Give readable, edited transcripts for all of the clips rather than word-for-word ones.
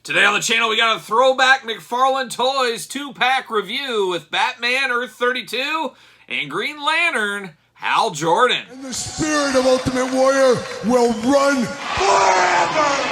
Today on the channel, we got a throwback McFarlane Toys 2-pack review with Batman Earth 32 and Green Lantern Hal Jordan. And the spirit of Ultimate Warrior will run forever!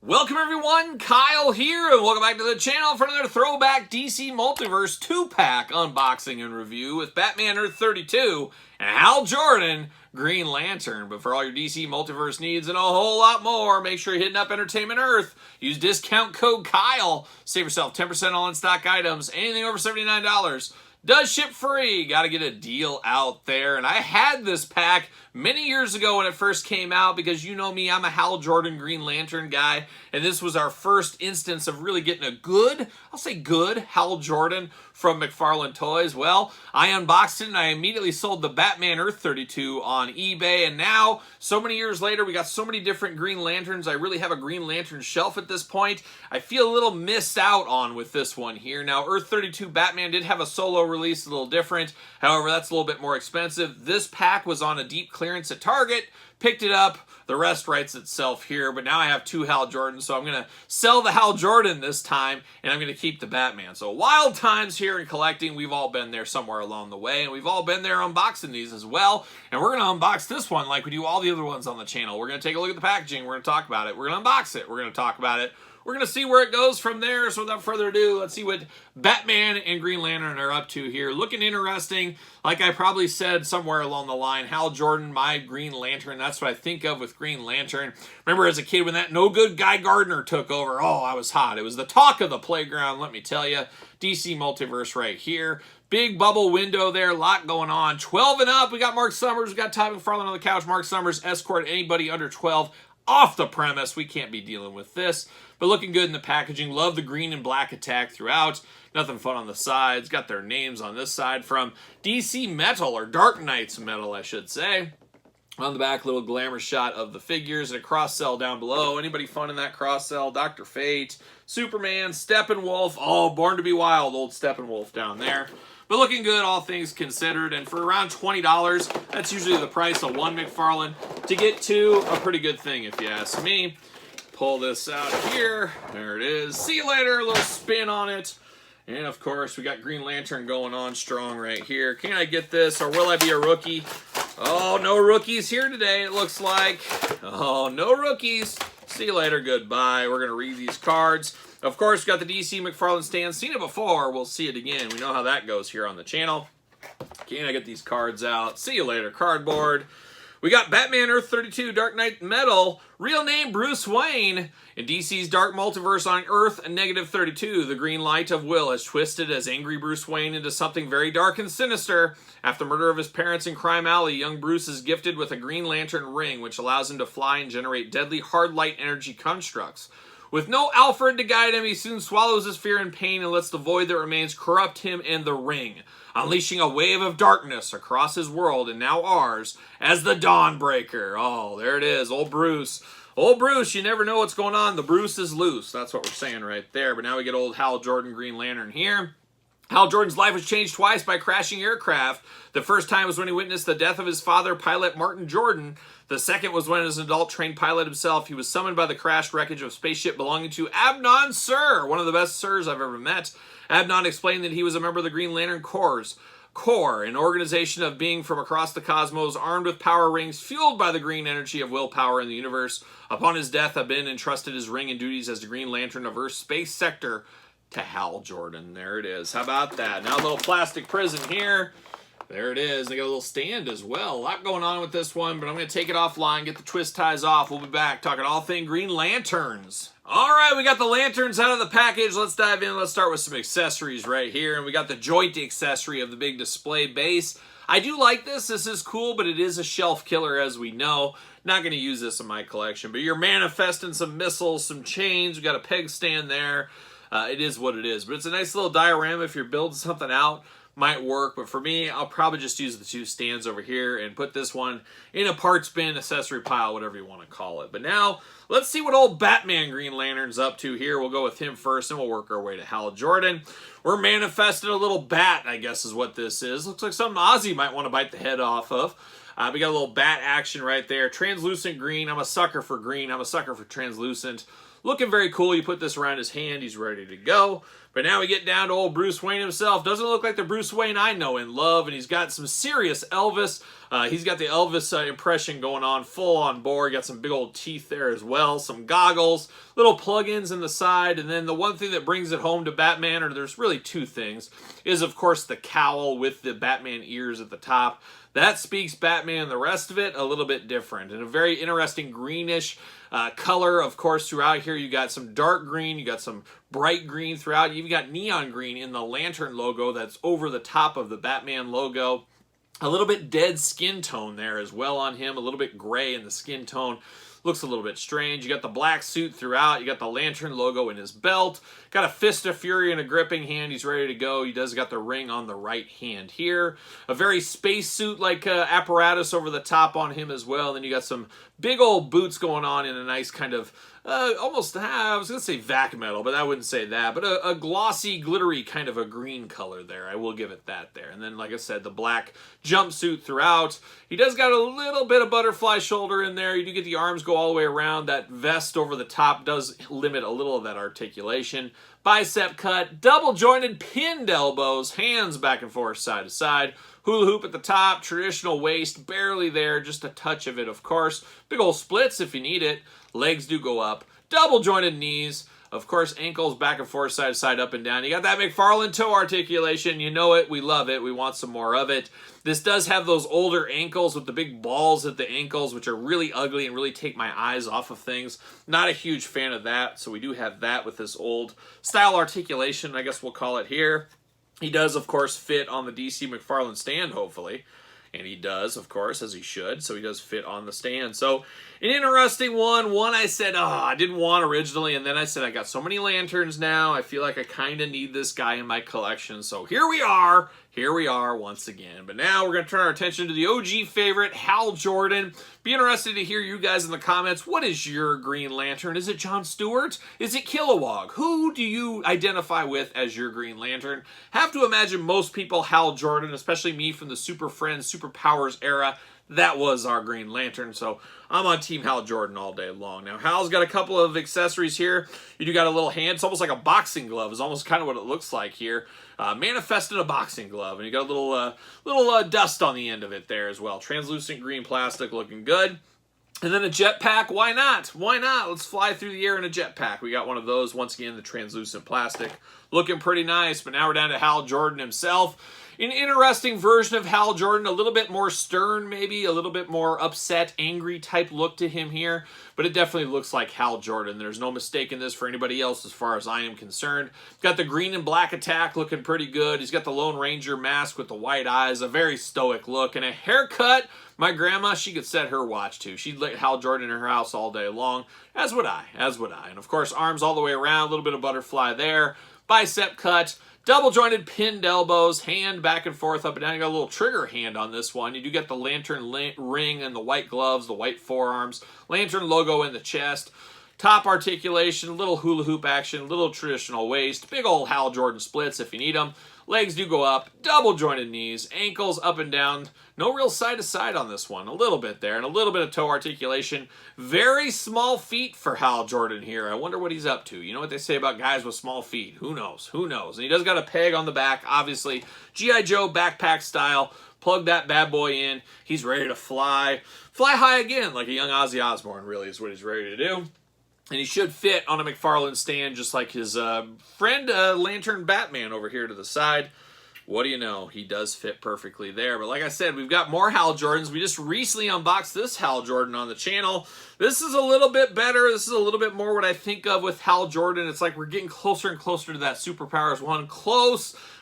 Welcome everyone, Kyle here, and welcome back to the channel for another throwback DC Multiverse 2-pack unboxing and review with Batman Earth 32 and Hal Jordan Green Lantern. But for all your DC Multiverse needs and a whole lot more, make sure you're hitting up Entertainment Earth. Use discount code KYLE. Save yourself 10% on in-stock items. Anything over $79 does ship free. Got to get a deal out there. And I had this pack many years ago when it first came out because you know me, I'm a Hal Jordan Green Lantern guy. And this was our first instance of really getting a good, I'll say good, Hal Jordan from McFarlane Toys. Well, I unboxed it and I immediately sold the Batman Earth 32 on eBay. And now, so many years later, we got so many different Green Lanterns. I really have a Green Lantern shelf at this point. I feel a little missed out on with this one here. Now, Earth 32 Batman did have a solo release, a little different. However, that's a little bit more expensive. This pack was on a deep clearance at Target. Picked it up. The rest writes itself here, but now I have two Hal Jordans, so I'm going to sell the Hal Jordan this time, and I'm going to keep the Batman. So wild times here in collecting. We've all been there somewhere along the way, and we've all been there unboxing these as well. And we're going to unbox this one like we do all the other ones on the channel. We're going to take a look at the packaging. We're going to talk about it. We're going to unbox it. We're going to talk about it. We're going to see where it goes from there. So without further ado, let's see what Batman and Green Lantern are up to here. Looking interesting. Like I probably said somewhere along the line, Hal Jordan, my Green Lantern. That's what I think of with Green Lantern. Remember as a kid when that no good Guy Gardner took over? Oh, I was hot. It was the talk of the playground, let me tell you. DC Multiverse right here. Big bubble window there, a lot going on. 12 and up, we got Mark Summers, we got Todd McFarlane on the couch. Mark Summers escort anybody under 12 off the premise. We can't be dealing with this. But looking good in the packaging. Love the green and black attack throughout. Nothing fun on the sides. Got their names on this side from DC Metal, or Dark Knights Metal, I should say. On the back, little glamour shot of the figures and a cross-sell down below. Anybody fun in that cross-sell? Dr. Fate, Superman, Steppenwolf. Oh, Born to be Wild, old Steppenwolf down there. But looking good, all things considered. And for around $20, that's usually the price of one McFarlane. To get two, a pretty good thing if you ask me. Pull this out here. There it is. See you later. A little spin on it. And of course, we got Green Lantern going on strong right here. Can I get this, or will I be a rookie? Oh, no rookies here today, it looks like. Oh, no rookies. See you later. Goodbye. We're going to read these cards. Of course, we got the DC McFarlane stand. Seen it before. We'll see it again. We know how that goes here on the channel. Can I get these cards out? See you later. Cardboard. We got Batman Earth 32 Dark Knight Metal, real name Bruce Wayne. In DC's Dark Multiverse on Earth -32, the green light of will has twisted as angry Bruce Wayne into something very dark and sinister. After the murder of his parents in Crime Alley, young Bruce is gifted with a Green Lantern ring, which allows him to fly and generate deadly hard light energy constructs. With no Alfred to guide him, he soon swallows his fear and pain and lets the void that remains corrupt him and the ring, unleashing a wave of darkness across his world and now ours as the Dawnbreaker. Oh, there it is, old Bruce. Old Bruce, you never know what's going on. The Bruce is loose. That's what we're saying right there. But now we get old Hal Jordan Green Lantern here. Hal Jordan's life was changed twice by crashing aircraft. The first time was when he witnessed the death of his father, pilot Martin Jordan. The second was when, as an adult trained pilot himself, he was summoned by the crashed wreckage of a spaceship belonging to Abnon Sur, one of the best Sirs I've ever met. Abnon explained that he was a member of the Green Lantern Corps, an organization of being from across the cosmos, armed with power rings fueled by the green energy of willpower in the universe. Upon his death, Abin entrusted his ring and duties as the Green Lantern of Earth's space sector to Hal Jordan. There it is. How about that? Now a little plastic prison here. There it is. They got a little stand as well. A lot going on with this one, but I'm going to take it offline, get the twist ties off. We'll be back talking all things Green Lanterns. All right, we got the lanterns out of the package. Let's dive in. Let's start with some accessories right here. And we got the joint accessory of the big display base. I do like this. This is cool, but it is a shelf killer, as we know. Not going to use this in my collection, but you're manifesting some missiles, some chains. We got a peg stand there. it is what it is. But it's a nice little diorama if you're building something out. Might work, but for me, I'll probably just use the two stands over here and put this one in a parts bin, accessory pile, whatever you want to call it. But now, let's see what old Batman Green Lantern's up to here. We'll go with him first, and we'll work our way to Hal Jordan. We're manifesting a little bat, I guess is what this is. Looks like something Ozzy might want to bite the head off of. We got a little bat action right there. Translucent green. I'm a sucker for green. I'm a sucker for translucent. Looking very cool. You put this around his hand, he's ready to go. But now we get down to old Bruce Wayne himself. Doesn't look like the Bruce Wayne I know and love, and he's got some serious Elvis. He's got the Elvis impression going on full on board. Got some big old teeth there as well. Some goggles, little plug-ins in the side, and then the one thing that brings it home to Batman, or there's really two things, is of course the cowl with the Batman ears at the top. That speaks Batman. The rest of it, a little bit different. And a very interesting greenish color, of course, throughout here. You got some dark green. You got some bright green throughout. You even got neon green in the Lantern logo that's over the top of the Batman logo. A little bit dead skin tone there as well on him. A little bit gray in the skin tone. Looks a little bit strange. You got the black suit throughout. You got the Lantern logo in his belt. Got a fist of fury in a gripping hand. He's ready to go. He does got the ring on the right hand here. A very spacesuit-like apparatus over the top on him as well. Then you got some big old boots going on in a nice kind of almost, I was going to say vac metal, but I wouldn't say that. But a glossy, glittery kind of a green color there. I will give it that there. And then, like I said, the black jumpsuit throughout. He does got a little bit of butterfly shoulder in there. You do get the arms go all the way around. That vest over the top does limit a little of that articulation. Bicep cut, double jointed pinned elbows, hands back and forth side to side. Hula hoop at the top, traditional waist, barely there, just a touch of it, of course. Big old splits if you need it. Legs do go up. Double jointed knees. Of course, ankles back and forth, side to side, up and down. You got that McFarlane toe articulation. You know it. We love it. We want some more of it. This does have those older ankles with the big balls at the ankles, which are really ugly and really take my eyes off of things. Not a huge fan of that, so we do have that with this old style articulation, I guess we'll call it here. He does, of course, fit on the DC McFarlane stand, hopefully. And he does, of course, as he should. So he does fit on the stand. So an interesting one. One I said, I didn't want originally. And then I said, I got so many lanterns now. I feel like I kind of need this guy in my collection. So here we are. Here we are once again. But now we're going to turn our attention to the OG favorite, Hal Jordan. Be interested to hear you guys in the comments. What is your Green Lantern? Is it John Stewart? Is it Kilowog? Who do you identify with as your Green Lantern? Have to imagine most people Hal Jordan, especially me from the Super Friends, Super Powers era. That was our Green Lantern, so I'm on Team Hal Jordan all day long. Now, Hal's got a couple of accessories here. You do got a little hand. It's almost like a boxing glove. It's almost kind of what it looks like here. Manifested a boxing glove, and you got a little dust on the end of it there as well. Translucent green plastic looking good. And then a jetpack, why not? Why not? Let's fly through the air in a jetpack. We got one of those, once again, the translucent plastic. Looking pretty nice, but now we're down to Hal Jordan himself. An interesting version of Hal Jordan, a little bit more stern maybe, a little bit more upset, angry type look to him here, but it definitely looks like Hal Jordan. There's no mistaking this for anybody else as far as I am concerned. Got the green and black attack looking pretty good. He's got the Lone Ranger mask with the white eyes, a very stoic look, and a haircut. My grandma, she could set her watch to. She'd let Hal Jordan in her house all day long, as would I, as would I. And of course, arms all the way around, a little bit of butterfly there, bicep cut, double jointed pinned elbows, hand back and forth, up and down. You got a little trigger hand on this one. You do get the lantern ring and the white gloves, the white forearms, lantern logo in the chest. Top articulation, little hula hoop action, little traditional waist, big old Hal Jordan splits if you need them. Legs do go up, double jointed knees, ankles up and down. No real side to side on this one. A little bit there and a little bit of toe articulation. Very small feet for Hal Jordan here. I wonder what he's up to. You know what they say about guys with small feet. Who knows? Who knows? And he does got a peg on the back, obviously. G.I. Joe backpack style. Plug that bad boy in. He's ready to fly. Fly high again like a young Ozzy Osbourne really is what he's ready to do. And he should fit on a McFarlane stand just like his friend Lantern Batman over here to the side. What do you know? He does fit perfectly there. But like I said, we've got more Hal Jordans. We just recently unboxed this Hal Jordan on the channel. This is a little bit better. This is a little bit more what I think of with Hal Jordan. It's like we're getting closer and closer to that Superpowers 1.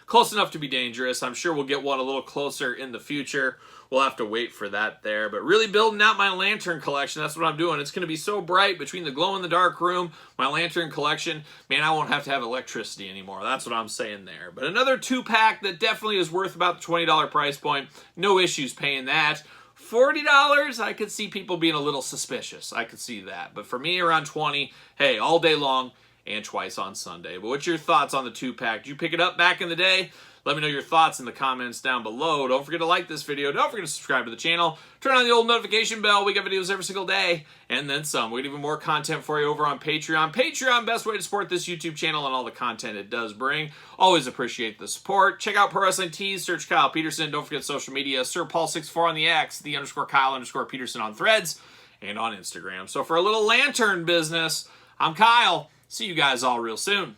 close enough to be dangerous. I'm sure we'll get one a little closer in the future. We'll have to wait for that there. But really building out my lantern collection, that's what I'm doing. It's going to be so bright between the glow-in-the-dark room, my lantern collection. Man, I won't have to have electricity anymore. That's what I'm saying there. But another 2-pack that definitely is worth about the $20 price point. No issues paying that. $40, I could see people being a little suspicious. I could see that. But for me, around 20, hey, all day long and twice on Sunday. But what's your thoughts on the 2-pack? Did you pick it up back in the day? Let me know your thoughts in the comments down below. Don't forget to like this video. Don't forget to subscribe to the channel. Turn on the old notification bell. We got videos every single day and then some. We got even more content for you over on Patreon. Patreon, best way to support this YouTube channel and all the content it does bring. Always appreciate the support. Check out Pro Wrestling Tees. Search Kyle Peterson. Don't forget social media. Sir Paul64 on the X. _Kyle_Peterson on Threads and on Instagram. So for a little lantern business, I'm Kyle. See you guys all real soon.